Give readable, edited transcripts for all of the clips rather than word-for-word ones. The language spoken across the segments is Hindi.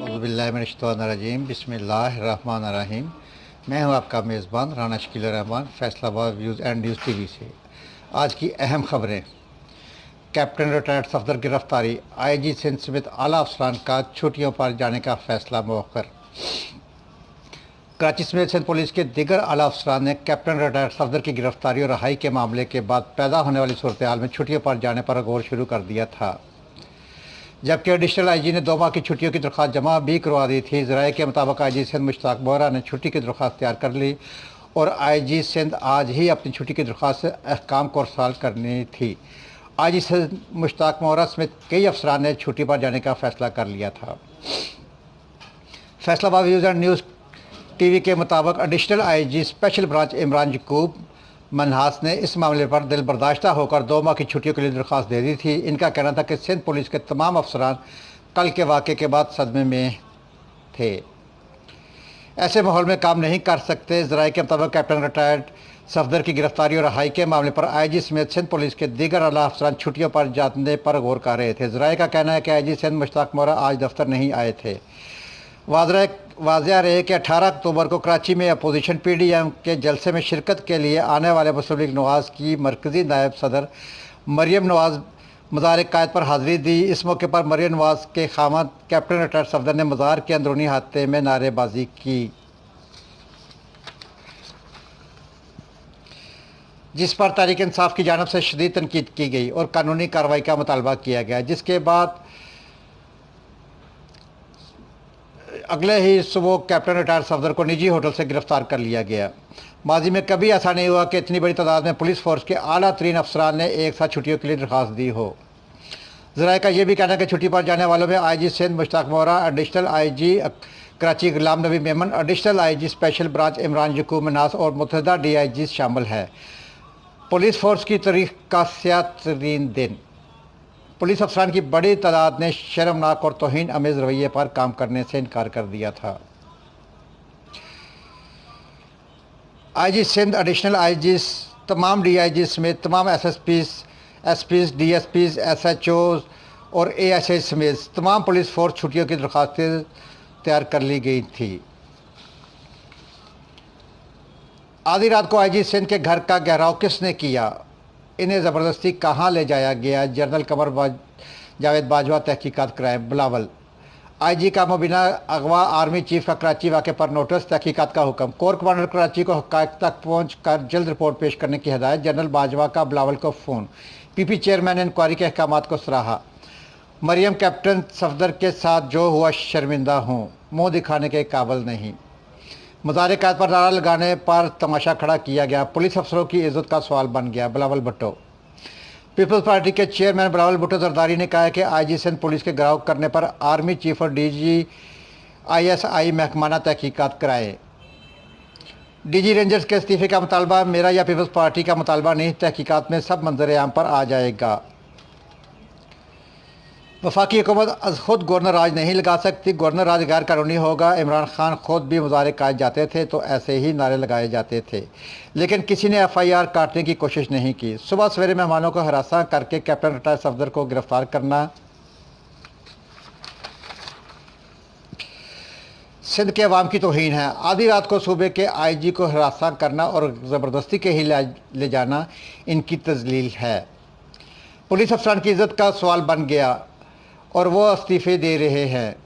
औज़ुबिल्लाहिमिनश्शैतानिर्रजीम बिस्मिल्लाहिर्रहमानिर्रहीम। मैं हूं आपका मेज़बान Rana Shakeel Rahman, Faisalabad views and news TV से। आज की अहम खबरें। कैप्टन रिटायर्ड सफदर गिरफ्तारी, आईजी सिंध समेत आला अफसरान का छुट्टियों पर जाने का फैसला मौखर। कराची समेत सिंध पुलिस के दीगर आला अफसरान ने कैप्टन रिटायर्ड सफदर की गिरफ्तारी और रहाई के मामले के बाद पैदा होने वाली सूरत हाल में छुट्टियों पर जाने पर गौर शुरू कर दिया था, जबकि एडिशनल आईजी ने 2 माह की छुट्टियों की दरख्वास्त जमा भी करवा दी थी। ज़राए के मुताबिक आईजी सिंध मुश्ताक बोहरा ने छुट्टी की दरख्वास्त तैयार कर ली और आईजी सिंध आज ही अपनी छुट्टी की दरख्वास्त से अहकाम को अरसाल करनी थी। आईजी सिंध मुश्ताक बोहरा समेत कई अफसरान ने छुट्टी पर जाने का फैसला कर लिया था। Faisalabad views and news TV के मुताबिक additional IG special branch Imran Yaqub Manhas ने इस मामले पर दिल बर्दाश्ता होकर 2 माह की छुट्टियों के लिए दरख्वास्त दे दी थी। इनका कहना था कि सिंध पुलिस के तमाम अफसरान कल के वाक़े के बाद सदमे में थे, ऐसे माहौल में काम नहीं कर सकते। ज़राए के मुताबिक कैप्टन रिटायर्ड सफदर की गिरफ्तारी और रहाई के मामले पर आईजी समेत सिंध पुलिस के दीगर आला अफसरान छुट्टियों पर जाने पर गौर कर रहे थे। ज़राए का कहना है कि आईजी सिंध मुश्ताक बोहरा आज दफ्तर नहीं आए थे। वाज़ेह रहे कि 18 अक्टूबर को कराची में अपोजिशन पीडीएम के जलसे में शिरकत के लिए आने वाले मुस्लिम लीग नवाज़ की मरकज़ी नायब सदर मरियम नवाज़ मज़ार कायद पर हाज़िरी दी। इस मौके पर मरियम नवाज़ के खामद कैप्टन रिटायर्ड सफदर ने मज़ार के अंदरूनी हाते में नारेबाजी की, जिस पर तहरीक इंसाफ की जानिब से शदीद तनकीद की गई और कानूनी कार्रवाई का मुतालबा किया गया, जिसके बाद अगले ही सुबह कैप्टन रिटायर्ड सफदर को निजी होटल से गिरफ्तार कर लिया गया। माजी में कभी ऐसा नहीं हुआ कि इतनी बड़ी तादाद में पुलिस फोर्स के आला तरीन अफसरान ने एक साथ छुट्टियों के लिए दरख्वास्त दी हो। ज़राए का यह भी कहना है कि छुट्टी पर जाने वालों में IG Sindh Mushtaq Bohra, additional IG Karachi Ghulam Nabi Memon, additional IG special branch Imran Yaqub Manhas और मुतहदा डीआईजी शामिल है। पुलिस फोर्स की तारीख का सियातरीन दिन। पुलिस अफसरान की बड़ी तादाद ने शर्मनाक और तौहीन अमेज़ रवैये पर काम करने से इनकार कर दिया था। आईजी सिंध, एडिशनल आईजी, तमाम डीआईजी समेत तमाम एसपीज़, डीएसपीज़, एसएचओज़ और एएसआई समेत तमाम पुलिस फोर्स छुट्टियों की दरख्वास्तें तैयार कर ली गई थी। आधी रात को आईजी सिंध के घर का घेराव किसने किया, इन्हें ज़बरदस्ती कहाँ ले जाया गया, जनरल कमर जावेद बाजवा तहकीकात कराएं। बिलावल आईजी का मुबीना अगवा आर्मी चीफ का कराची वाक़े पर नोटिस, तहकीकात का हुक्म। कोर कमांडर कराची को हक़ाइक़ तक पहुँच कर जल्द रिपोर्ट पेश करने की हिदायत। जनरल बाजवा का बिलावल को फ़ोन। पीपी चेयरमैन ने इंक्वायरी के अहकामात को सराहा। मरियम, कैप्टन सफदर के साथ जो हुआ शर्मिंदा हूँ, मुँह दिखाने के काबिल नहीं। मज़ार कायद पर नारा लगाने पर तमाशा खड़ा किया गया, पुलिस अफसरों की इज्जत का सवाल बन गया। बिलावल भुट्टो। पीपल्स पार्टी के चेयरमैन बिलावल भुट्टो जरदारी ने कहा है कि आईजी सिंध पुलिस के घेराव करने पर आर्मी चीफ और डीजी आईएसआई महकमाना तहकीकात कराए। डीजी रेंजर्स के इस्तीफे का मुतालबा मेरा या पीपल्स पार्टी का मुतालबा नहीं, तहकीकात में सब मंजर आम पर आ जाएगा। वफाकी हुकूमत खुद गवर्नर राज नहीं लगा सकती, गवर्नर राज गैर कानूनी होगा। इमरान खान खुद भी मुज़ारे कायद जाते थे तो ऐसे ही नारे लगाए जाते थे, लेकिन किसी ने एफआईआर काटने की कोशिश नहीं की। सुबह सवेरे मेहमानों को हरासा करके कैप्टन रिटायर्ड सफदर को गिरफ्तार करना सिंध के अवाम की तौहीन है। आधी रात को सूबे के आईजी को हरासा करना और ज़बरदस्ती के ही ले जाना इनकी तजलील है। पुलिस अफसरान की इज़्ज़त का सवाल बन गया और वो इस्तीफ़े दे रहे हैं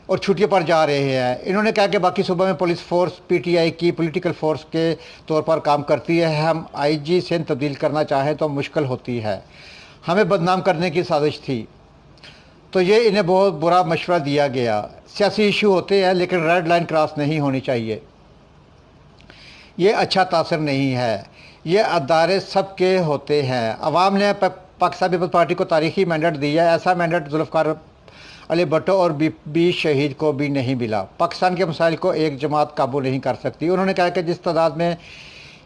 और छुट्टियों पर जा रहे हैं। इन्होंने कहा कि बाकी सूबे में पुलिस फोर्स पीटीआई की पॉलिटिकल फोर्स के तौर पर काम करती है। हम आईजी सिंध तब्दील करना चाहें तो मुश्किल होती है। हमें बदनाम करने की साजिश थी, तो ये इन्हें बहुत बुरा मशवरा दिया गया। सियासी इशू होते हैं लेकिन रेड लाइन क्रॉस नहीं होनी चाहिए। ये अच्छा तासर नहीं है। ये अदारे सबके होते हैं। अवाम ने पाकिस्तान पीपल्स पार्टी को तारीखी मैंडेट दिया है। ऐसा मैंडेट जुल्फ़िकार अली भुट्टो और बीबी शहीद को भी नहीं मिला। पाकिस्तान के मसाइल को एक जमात काबू नहीं कर सकती। उन्होंने कहा कि जिस तादाद में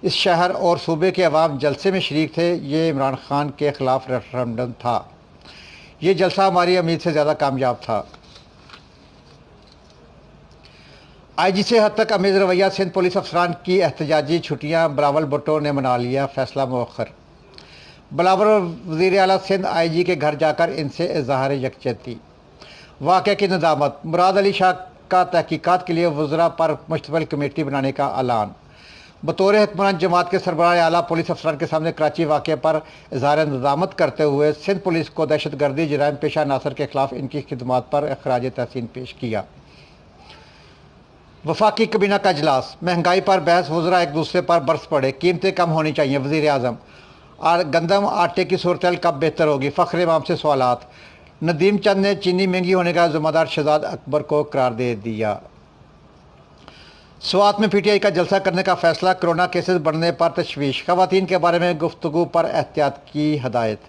इस शहर और सूबे के अवाम जलसे में शरीक थे, ये इमरान खान के ख़िलाफ़ रेफरेंडम था। ये जलसा हमारी उम्मीद से ज़्यादा कामयाब था। आईजी से हद तक अमेज़ रवैया, सिंध पुलिस अफसरान की एहतजाजी छुट्टियाँ, बिलावल भुट्टो ने मना लिया, फैसला मौखर। बिलावल वज़ीर आला सिंध आईजी के घर जाकर इनसे इज़हार यकजहती। वाक़े की नदामत, मुराद अली शाह का तहकीकात के लिए वज़रा पर मुश्तमिल कमेटी बनाने का ऐलान। बतौर हुक्मरान जमात के सरबराह आला पुलिस अफसरान के सामने कराची वाक़े पर इज़हार नदामत करते हुए सिंध पुलिस को दहशत गर्दी जराइम पेशा नासर के खिलाफ इनकी खिदमात पर खराज तहसीन पेश किया। वफाकी कबीना का इजलास, महंगाई पर बहस, वज़रा एक दूसरे पर बरस पड़े, कीमतें कम होनी चाहिए, वज़ीर आज़म। और गंदम आटे की सूरत कब बेहतर होगी, फ़ख्र इमाम से सवालात। नदीम चंद ने चीनी महंगी होने का ज़िम्मेदार शहजाद अकबर को करार दे दिया। स्वात में पीटीआई का जलसा करने का फैसला, कोरोना केसेस बढ़ने पर तशवीश, ख़वातीन के बारे में गुफ्तगू पर एहतियात की हदायत।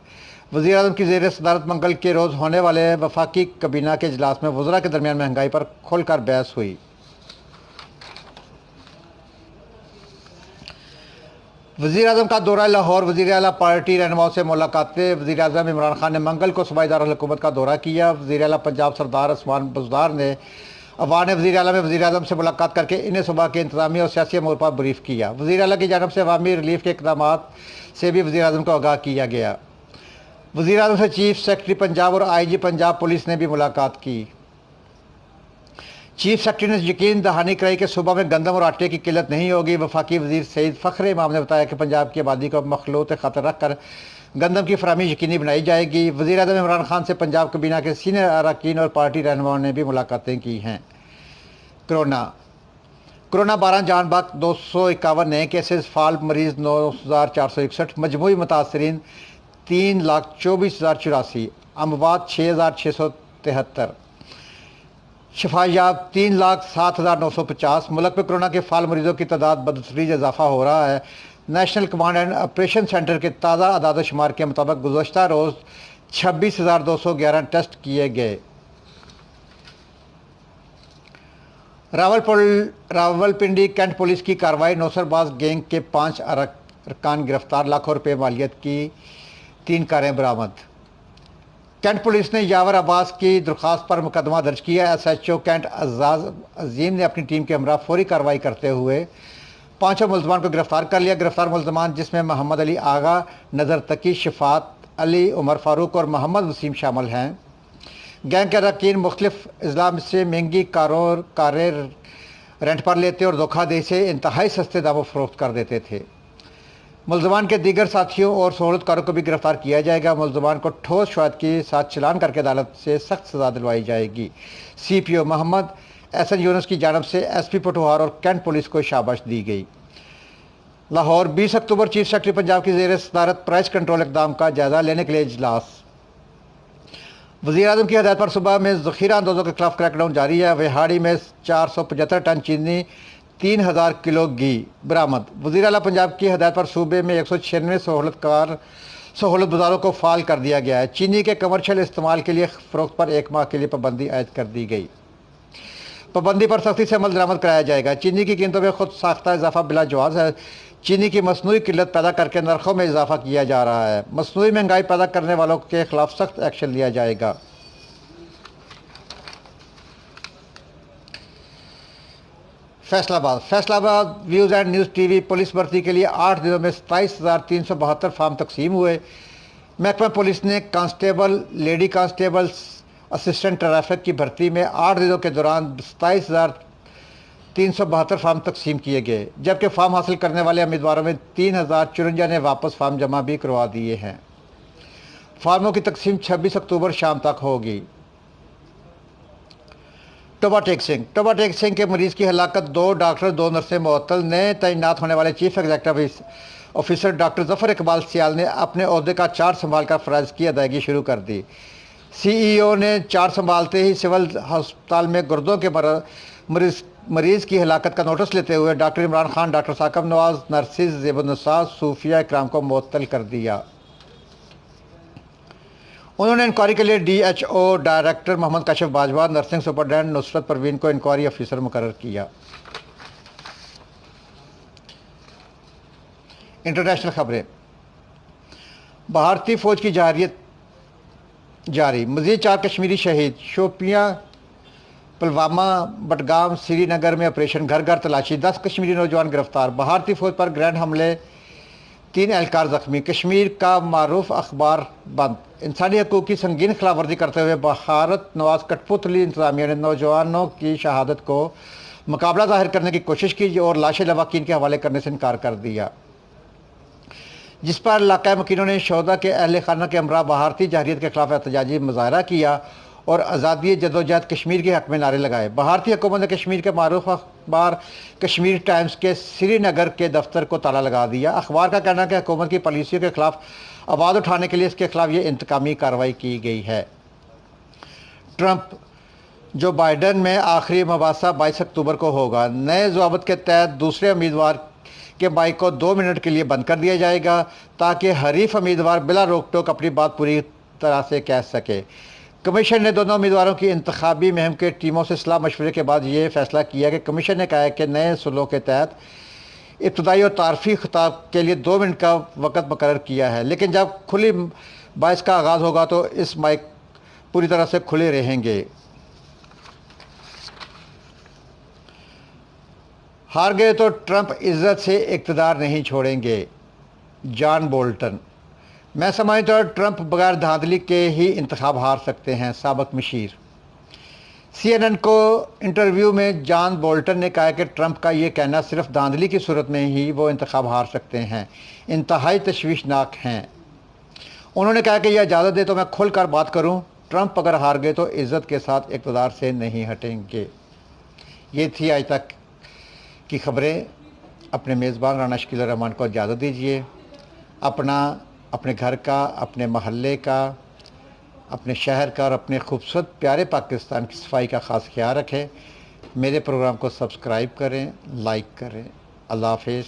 वज़ीर आज़म की ज़ेर सदारत मंगल के रोज़ होने वाले वफाकी कबीना के इजलास में वज़रा के दरमियान महंगाई पर खुलकर बहस हुई। वज़ीर आज़म का दौरा लाहौर, वज़ीर आला पार्टी रहनुमाओं से मुलाकातें। वज़ीर आज़म इमरान खान ने मंगल को सूबाई दारुल हुकूमत का दौरा किया। वज़ीर आला पंजाब सरदार उस्मान बुज़दार ने अवान वज़ीर आला में वज़ीर आज़म से मुलाकात करके इन्हें सूबा के इंतज़ामी और सियासी अमूर पर ब्रीफ किया। वज़ीर आला की जानब से अवामी रिलीफ के इक़दामात से भी वज़ीर आज़म को आगाह किया गया। वज़ीर आज़म से चीफ सेक्रेटरी पंजाब और IG पंजाब पुलिस ने भी मुलाकात की। चीफ सेक्रेटरी ने यकीन दहानी कराई कि सूबा में गंदम और आटे की किल्लत नहीं होगी। वफाकी वज़ीर सईद फ़ख्र इमाम ने बताया कि पंजाब की आबादी को मखलूत ख़तर रख कर गंदम की फराहमी यकीनी बनाई जाएगी। वज़ीर आज़म इमरान खान से पंजाब कबीना के सीनियर अरकान और पार्टी रहनुमाओं ने भी मुलाकातें की हैं। कोरोना 12 जान बाक, 251 नए केसेस, फाल मरीज़ 9461, मजमूई मुतासरीन 3,24,084, अमवात 6,673, शफायाब 3,07,950। मुल्क में कोरोना के फाल मरीजों की तादाद बदतरीज इजाफा हो रहा है। National command and operation centre के ताज़ा अदाद शुमार के मुताबिक गुज़श्ता रोज़ 26,211 टेस्ट किए गए। रावलपिंडी कैंट पुलिस की कार्रवाई, नौसरबाज गैंग के 5 अरकान गिरफ्तार, लाखों रुपये मालियत की 3 कारें बरामद। कैंट पुलिस ने यावर अब्बास की दरख्वास्त पर मुकदमा दर्ज किया। SHO कैंट अज़ाज़ अजीम ने अपनी टीम के हमरा फौरी कार्रवाई करते हुए 5 मुलजमान को गिरफ्तार कर लिया। गिरफ्तार मुलजमान जिसमें मोहम्मद अली आगा, नज़र तकी, शफात अली, उमर फारूक और मोहम्मद वसीम शामिल हैं। गैंग के अरकान मुख्तलिफ इस्लाम से महंगी कारें रेंट पर लेते और धोखाधड़ी से इंतहाई सस्ते दामों फरोख्त कर देते थे। मुलजमान के दीगर साथियों और सहूलतकारों को भी गिरफ्तार किया जाएगा। मुलजमान को ठोस शवाहद के साथ चलान करके अदालत से सख्त सज़ा दिलवाई जाएगी। CPO मोहम्मद SN यूनुस की जानब से SP पटवार और कैंट पुलिस को शाबाश दी गई। लाहौर, 20 अक्टूबर चीफ सेक्रेटरी पंजाब की ज़ेर सदारत प्राइस कंट्रोल इक़दाम का जायज़ा लेने के लिए इजलास। वज़ीर आज़म की हदायत पर सुबह में ज़ख़ीरा अंदाज़ों के खिलाफ क्रैकडाउन जारी है। विहाड़ी में 475 टन चीनी, 3000 किलो घी बरामद। वज़ीर आला पंजाब की हदायत पर सूबे में 196 सहूलत गुजारों को फाल कर दिया गया है। चीनी के कमर्शियल इस्तेमाल के लिए फ़रोख्त पर 1 माह के लिए पाबंदी आयद कर दी गई। पाबंदी पर सख्ती से अमल दरामद कराया जाएगा। चीनी की कीमतों में खुद साख्ता इजाफा बिला जवाज़ है। चीनी की मसनूई किल्लत पैदा करके नरखों में इजाफा किया जा रहा है। मसनूई महंगाई पैदा करने वालों के खिलाफ सख्त एक्शन लिया जाएगा। Faisalabad views and news TV police भर्ती के लिए 8 दिनों में 27,372 फार्म तकसीम हुए। महकमा पुलिस ने constable, lady constable, assistant traffic की भर्ती में 8 दिनों के दौरान 27,372 फार्म तकसीम किए गए, जबकि फार्म हासिल करने वाले उम्मीदवारों में 3,054 ने वापस फार्म जमा भी करवा दिए हैं। फार्मों की तकसीम 26 अक्टूबर शाम तक होगी। टोबा टेक सिंह के मरीज़ की हलाकत, 2 डॉक्टर 2 नर्सें मुअत्तल। नए तैनात होने वाले chief executive officer doctor Zafar Iqbal Sial ने अपने ओहदे का चार्ज संभाल कर फ़राइज़ की अदायगी शुरू कर दी। CEO ने चार्ज संभालते ही सिविल हस्पताल में गुर्दों के मरीज़ की हलाकत का नोटिस लेते हुए डॉक्टर इमरान खान, डॉक्टर साकब नवाज़, नर्सिस ज़ेबुन्निसा, सूफिया इकराम को मुअत्तल कर दिया। उन्होंने इंक्वायरी के लिए DHO director Mohammad Kashif Bajwa, nursing superintendent Nusrat Parveen को इंक्वायरी ऑफिसर मुकर्रर किया। इंटरनेशनल खबरें। भारतीय फ़ौज की जारियत जारी, मज़ीद 4 कश्मीरी शहीद। शोपियाँ, पुलवामा, बडगाम, श्रीनगर में ऑपरेशन घर घर तलाशी, 10 कश्मीरी नौजवान गिरफ्तार। भारतीय फ़ौज पर ग्रैंड हमले 3 एहलकार ज़ख्मी। कश्मीर का मारूफ अखबार बंद। इंसानी हकूक़ की संगीन खिलाफवर्जी करते हुए भारत नवाज कठपुतली इंतजामिया ने नौजवानों की शहादत को मुकाबला ज़ाहिर करने की कोशिश की और लाशें लवाकीन के हवाले करने से इनकार कर दिया, जिस पर इलाक़ाई मकीनों ने शोहदा के अहल खाना के हमरा भारतीय जहरीत के खिलाफ एहतजाजी मुजाहरा किया और आज़ादी जदोजहद कश्मीर के हक़ में नारे लगाए। भारतीय हुकूमत ने कश्मीर के मारूफ अखबार कश्मीर टाइम्स के श्रीनगर के दफ्तर को ताला लगा दिया। अखबार का कहना है कि हुकूमत की पॉलिसियों के खिलाफ आवाज़ उठाने के लिए इसके खिलाफ ये इंतकामी कार्रवाई की गई है। ट्रंप जो बाइडन में आखिरी मुबासा 22 अक्टूबर को होगा। नए ज़वाबत के तहत दूसरे उम्मीदवार के माइक को 2 मिनट के लिए बंद कर दिया जाएगा ताकि हरीफ उम्मीदवार बिला रोक टोक अपनी बात पूरी तरह से कह सके। कमीशन ने दोनों उम्मीदवारों की इंतखाबी मुहिम के टीमों से सलाह मशवरे के बाद ये फैसला किया कि कमीशन ने कहा है कि नए सुलों के तहत इब्तदाई और तारफ़ी खिताब के लिए 2 मिनट का वक़्त मुकर्रर किया है, लेकिन जब खुली बहस का आगाज़ होगा तो इस माइक पूरी तरह से खुले रहेंगे। हार गए तो ट्रंप इज़्ज़त से इक़्तिदार नहीं छोड़ेंगे। John Bolton. मैं समझता हूँ ट्रंप बगैर धांधली के ही इंतखाब हार सकते हैं। साबिक मशीर। CNN को इंटरव्यू में जॉन बोल्टन ने कहा कि ट्रंप का ये कहना सिर्फ धांधली की सूरत में ही वो इंतखाब हार सकते हैं इंतहाई तशवीशनाक हैं। उन्होंने कहा कि यह इजाज़त दे तो मैं खुलकर बात करूं, ट्रंप अगर हार गए तो इज़्ज़त के साथ इक़्तिदार से नहीं हटेंगे। ये थी आज तक की खबरें। अपने मेज़बान राना शकील रहमान को इजाज़त दीजिए। अपने घर का, अपने महल्ले का, अपने शहर का और अपने खूबसूरत प्यारे पाकिस्तान की सफाई का ख़ास ख्याल रखें। मेरे प्रोग्राम को सब्सक्राइब करें, लाइक करें। अल्लाह हाफ़िज़।